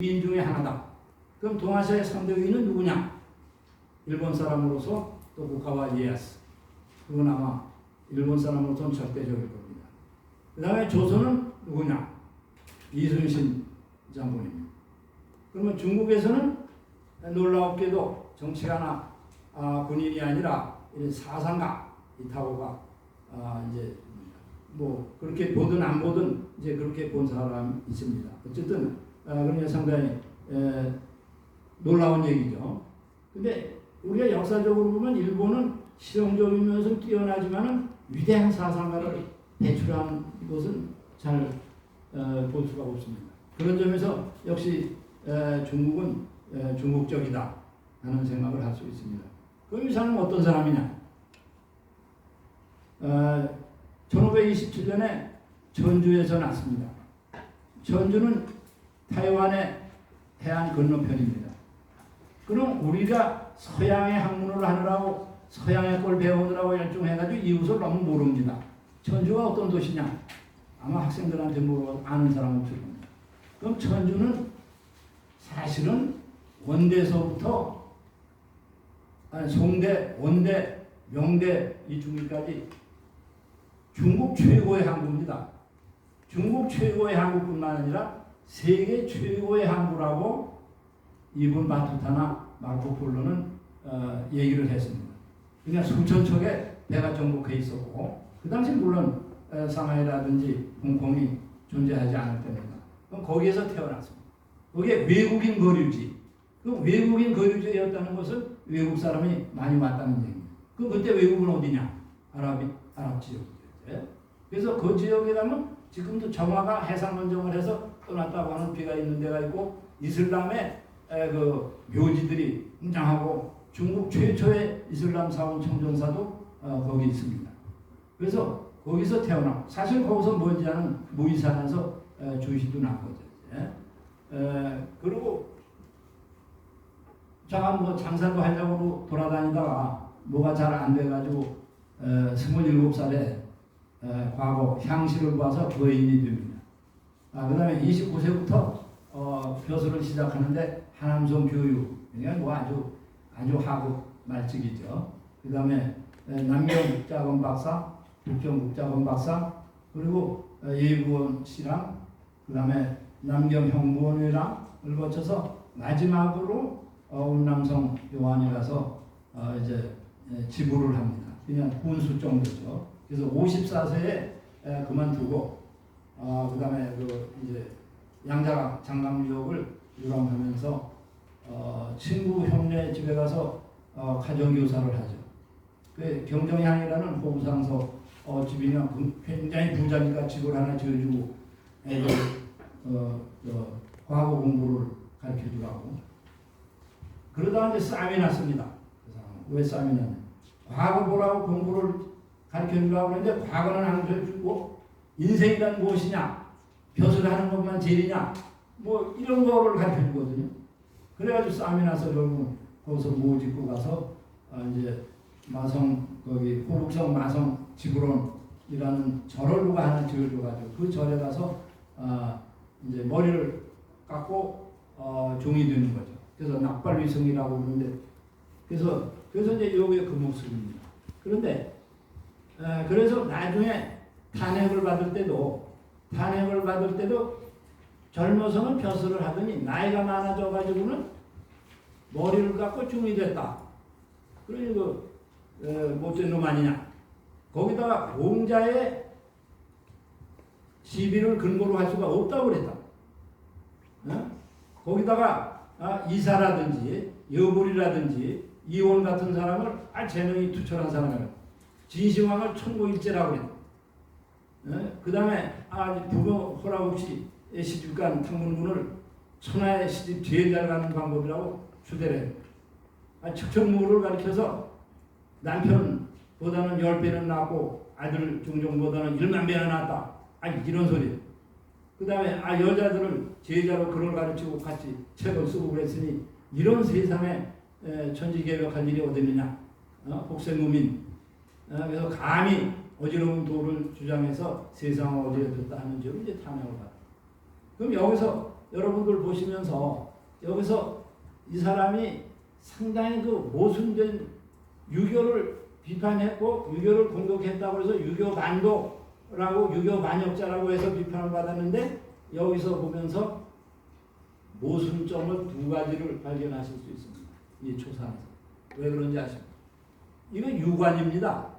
인 중에 하나다. 그럼 동아시아의 3대 위인은 누구냐? 일본 사람으로서 토쿠가와 이에야스. 그건 아마 일본 사람으로서는 절대적일 겁니다. 그 다음에 조선은 누구냐? 이순신 장군입니다. 그러면 중국에서는 놀라웠게도 정치가나 군인이 아니라 이런 사상가 이타고가 이제 뭐 그렇게 보든 안 보든 이제 그렇게 본 사람이 있습니다. 어쨌든 그러니까 상당히 놀라운 얘기죠. 근데 우리가 역사적으로 보면 일본은 실용적이면서 뛰어나지만은 위대한 사상가를 배출한 것은 잘 볼 수가 없습니다. 그런 점에서 역시 중국은 중국적이다 하는 생각을 할 수 있습니다. 그럼 이 사람은 어떤 사람이냐? 1527년에 전주에서 났습니다. 전주는 타이완의 해안 건너편입니다. 그럼 우리가 서양의 학문을 하느라고 서양의 걸 배우느라고 열중해가지고 이웃을 너무 모릅니다. 전주가 어떤 도시냐? 아마 학생들한테 물어봐도 아는 사람 없을 겁니다. 그럼 전주는 사실은 원대서부터 송대, 원대, 명대 이 중기까지 중국 최고의 항구입니다. 중국 최고의 항구뿐만 아니라 세계 최고의 항구라고 이분 바투타나 마르코 폴로는 얘기를 했습니다. 그냥 수천 척의 배가 정복해 있었고 그 당시 물론 상하이라든지 홍콩이 존재하지 않을 때입니다. 그럼 거기에서 태어났습니다. 그게 외국인 거류지. 그 외국인 거류지였다는 것은 외국 사람이 많이 왔다는 얘기입니다. 그때 외국은 어디냐? 아랍 지역이죠. 그래서 그 지역에 가면 지금도 정화가 해상론정을 해서 떠났다고 하는 비가 있는 데가 있고 이슬람의 그 묘지들이 웅장하고 중국 최초의 이슬람 사원 청정사도 거기 있습니다. 그래서 거기서 태어나 사실 거기서 머지않은 무이산에서 주시도 났거든요. 그리고 제가 뭐 장사도 하려고 돌아다니다가 뭐가 잘 안 돼가지고 27살에 과거 향시를 봐서 거인이 됩니다. 그 다음에 29세부터 벼슬을 시작하는데 하남성 교육, 그러니까 뭐 아주 하급 말직이죠. 그 다음에 남경국자건 박사, 북경국자건 박사, 그리고 예부원 씨랑 그 다음에 남경형무원이랑을 거쳐서 마지막으로 운남성 요한이 가서 이제 지부를 합니다. 그냥 군수 정도죠. 그래서 54세에 그만두고 그 다음에 이제 양자각 장강유역을 유람하면서 친구 형네 집에 가서 가정교사를 하죠. 그 경정향이라는 호부상서 집이나 굉장히 부자니까 집을 하나 지어주고 애들 과거 공부를 가르쳐주라고. 그러다가 이제 싸움이 났습니다. 왜 싸움이 났냐? 과거 보라고 공부를 가르쳐주라고 하는데 과거는 안 가르쳐주고 인생이란 무엇이냐? 벼슬하는 것만 제일이냐? 뭐 이런 거를 가르쳐주거든요. 그래가지고 싸움이 나서 결국 거기서 모 짓고 가서 이제 마성 거기 호북성 마성 지구론이라는 절을 누가 하나 지어줘가지고 그 절에 가서 이제 머리를 깎고 종이 되는 거죠. 그래서 낙발위성이라고 부르는데 그래서 이제 여기에 그 모습입니다. 그런데 그래서 나중에 탄핵을 받을 때도 젊어서는 벼슬을 하더니 나이가 많아져 가지고는 머리를 깎고 중이 됐다. 그러니 못된 놈 아니냐. 거기다가 공자의 시비를 근거로 할 수가 없다고 그랬다. 거기다가 이사라든지 여불이라든지 이원 같은 사람을 재능이 투철한 사람이라고 진시황을 천고일제라고 그랬다. 그 다음에 부모 허락 없이 시집간 탕문군을 천하의 시집 제일 잘 가는 방법이라고 추대를 해요. 척척무를 가르쳐서 남편보다는 10배는 낫고 아들 중종보다는 1만 배나 낫다. 이런 소리. 그 다음에 여자들을 제자로 글을 가르치고 같이 책을 쓰고 그랬으니 이런 세상에 천지개벽할 일이 어디 있느냐. 복생무민. 그래서 감히 어지러운 도를 주장해서 세상을 어디에 뒀다 하는 점을 이제 탄핵을 받아. 그럼 여기서 여러분들 보시면서 여기서 이 사람이 상당히 그 모순된 유교를 비판했고 유교를 공격했다고 해서 유교 반도라고 유교 반역자라고 해서 비판을 받았는데 여기서 보면서 모순점을 두 가지를 발견하실 수 있습니다. 이 초상에서. 왜 그런지 아십니까? 이건 유관입니다.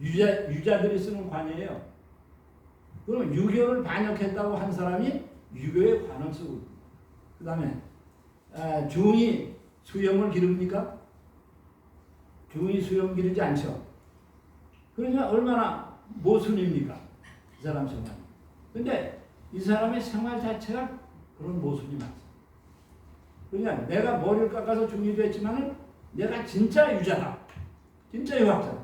유자들이 쓰는 관이에요. 그럼 유교를 반역했다고 한 사람이 유교의 관을 쓰고 있습니다. 그 다음에 중이 수염을 기릅니까? 중이 수염 기르지 않죠. 그러니까 얼마나 모순입니까? 이 사람 생활. 근데 이 사람의 생활 자체가 그런 모순이 많습니다. 그러니까 내가 머리를 깎아서 중이도 했지만은 내가 진짜 유자다. 진짜 유학자다.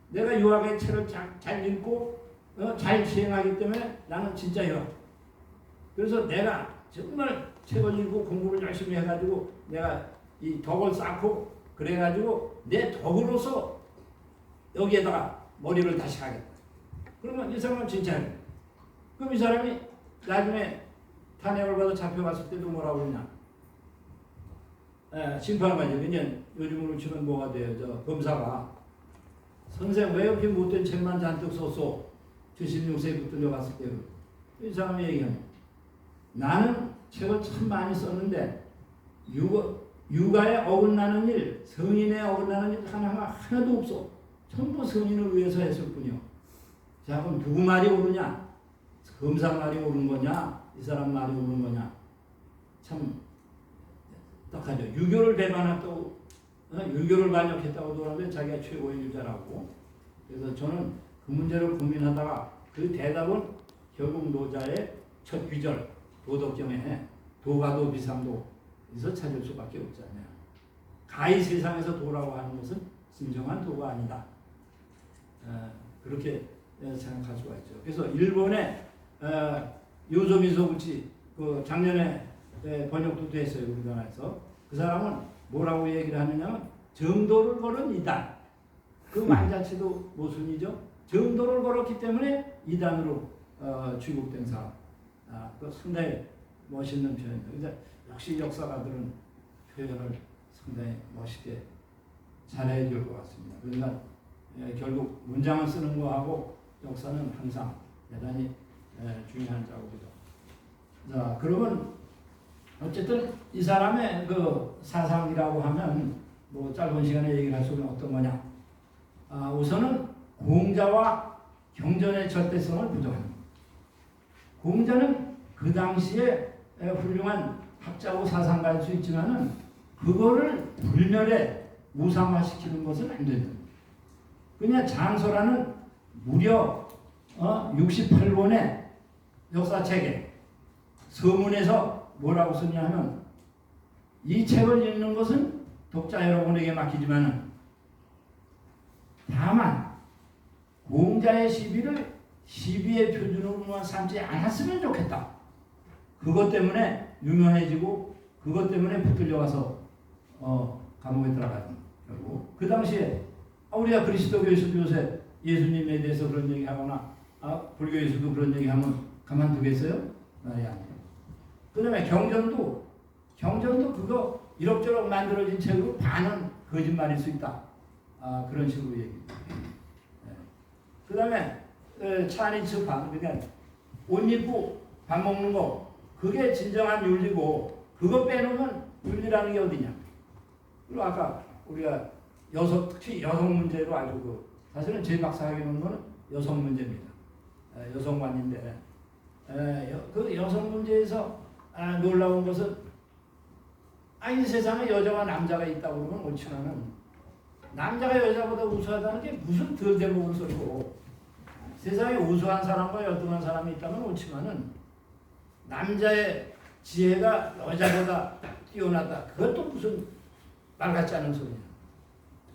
내가 유학의 책을 잘 읽고 잘 시행하기 때문에 나는 진짜 유학. 그래서 내가 정말 책을 읽고 공부를 열심히 해가지고 내가 이 덕을 쌓고 그래가지고 내 덕으로서 여기에다가 머리를 다시 하겠다. 그러면 이 사람은 진짜예요. 그럼 이 사람이 나중에 탄핵을 받아 잡혀갔을 때도 뭐라고 그러냐. 심판을 받죠. 그냥 요즘으로 치면 뭐가 돼요. 저 검사가 선생 왜 이렇게 못된 책만 잔뜩 썼어? 76세부터 들려갔을 때 이 사람이 얘기하는 나는 책을 참 많이 썼는데 육아에 어긋나는 일, 성인에 어긋나는 일 하나도 없어. 전부 성인을 위해서 했을 뿐이요. 자, 그럼 누구 말이 옳으냐? 검사 말이 옳은 거냐? 이 사람 말이 옳은 거냐? 참 딱하죠. 유교를 배반했다고, 유교를 반역했다고 하는데 자기가 최고의 유자라고. 그래서 저는 그 문제를 고민하다가 그 대답은 결국 노자의 첫 귀절, 도덕경에 도가도 비상도에서 찾을 수밖에 없잖아요. 가히 세상에서 도라고 하는 것은 진정한 도가 아니다. 그렇게 생각할 수가 있죠. 그래서 일본의 요조미소구치 그 작년에 번역도 됐어요. 우리나라에서. 그 사람은 뭐라고 얘기를 하느냐면 정도를 걸은 이단. 그 말 자체도 모순이죠. 정도를 걸었기 때문에 이단으로 취급된 사람. 그 상당히 멋있는 표현이에요. 그래서 역시 역사가들은 표현을 상당히 멋있게 잘해 줄 것 같습니다. 그러니까 결국 문장을 쓰는 거하고 역사는 항상 대단히 중요한 작업이죠. 자, 그러면 어쨌든 이 사람의 그 사상이라고 하면 뭐 짧은 시간에 얘기를 할 수는 어떤 거냐? 우선은 공자와 경전의 절대성을 부정합니다. 공자는 그 당시에 훌륭한 학자고 사상가일 수 있지만은 그거를 불멸에 우상화시키는 것은 안 된다. 그냥 장소라는 무려 68권의 역사책에 서문에서 뭐라고 썼냐면 이 책을 읽는 것은 독자 여러분에게 맡기지만은 다만 공자의 시비를 시비의 표준으로만 삼지 않았으면 좋겠다. 그것 때문에 유명해지고 그것 때문에 붙들려가서 감옥에 들어가는 거고 그 당시에 우리가 그리스도교에서도 요새 예수님에 대해서 그런 얘기하거나 불교에서도 그런 얘기하면 가만두겠어요? 말이 아니에요. 그 다음에 경전도 그거 이럭저럭 만들어진 책으로 반은 거짓말일 수 있다. 그런 식으로 얘기합니다. 그 다음에 차니츠파 그러니까 옷 입고 밥 먹는 거 그게 진정한 윤리고 그거 빼놓으면 윤리라는 게 어디냐. 그리고 아까 우리가 특히 여성 문제로 아주 사실은 제일 박사하게 놓은 거는 여성 문제입니다. 여성관인데 그 여성 문제에서 놀라운 것은 이 세상에 여자와 남자가 있다고 그러면 옳지만은 남자가 여자보다 우수하다는 게 무슨 덜 대먹은 소리고 세상에 우수한 사람과 열등한 사람이 있다면 옳지만은 남자의 지혜가 여자보다 뛰어나다. 그것도 무슨 말 같지 않은 소리냐.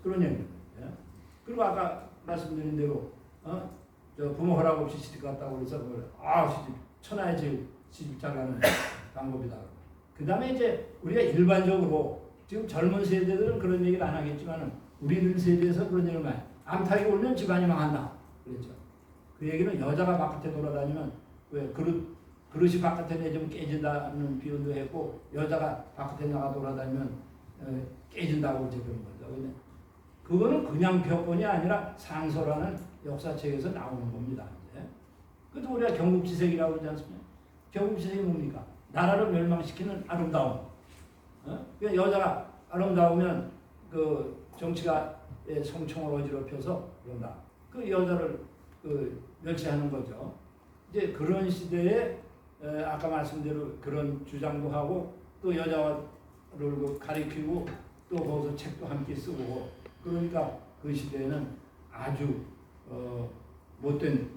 그런 얘기입니다. 그리고 아까 말씀드린 대로 저 부모 허락 없이 시집 갔다고 그래서 시집 천하의 제일 시집 잘 가는 방법이다. 그 다음에 이제 우리가 일반적으로 지금 젊은 세대들은 그런 얘기를 안 하겠지만은 우리들 세대에서 그런 얘기를 많이 암탉이 울면 집안이 망한다. 그랬죠. 그 얘기는 여자가 바깥에 돌아다니면 왜 그릇 그릇이 바깥에 내주면 깨진다는 비유도 했고 여자가 바깥에 나가 돌아다니면 깨진다고 이제 그런 거죠. 근데 그거는 그냥 벽권이 아니라 상서라는 역사책에서 나오는 겁니다. 이제. 그래서 우리가 경국지색이라고 그러지 않습니까? 경국지색이 뭡니까? 나라를 멸망시키는 아름다움. 그러니까 여자가 아름다우면 그 정치가 성총을 어지럽혀서 그런다. 그 여자를 멸시하는 거죠. 이제 그런 시대에 아까 말씀대로 그런 주장도 하고 또 여자를 가리키고 또 거기서 책도 함께 쓰고 그러니까 그 시대에는 아주 못된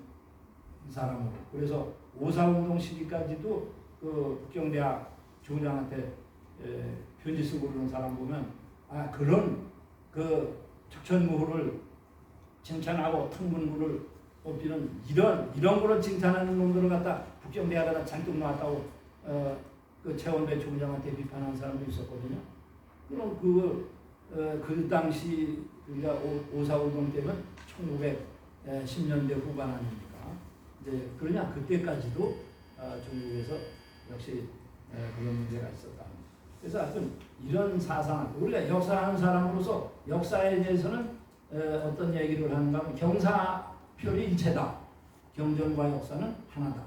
사람으로 그래서 5.4운동 시기까지도 그 북경대학 조장한테 편지 쓰고 그러는 사람 보면 그런 그 척천무후를 칭찬하고 통문구를 뽑히는 이런 거를 칭찬하는 놈들을 갖다 북경대학에다 잔뜩 놨다고 그 최원배 총장한테 비판한 사람도 있었거든요. 그럼 그 당시 우리가 5.4운동 때는 1910년대 후반 아닙니까? 이제 그러냐 그때까지도 중국에서 역시 그런 문제가 있었다. 그래서 하여튼 이런 사상 우리가 역사하는 사람으로서 역사에 대해서는 어떤 얘기를 하는가 하면 경사표리 일체다. 경전과 역사는 하나다.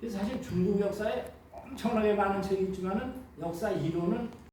그래서 사실 중국 역사에 엄청나게 많은 책이 있지만은 역사 이론은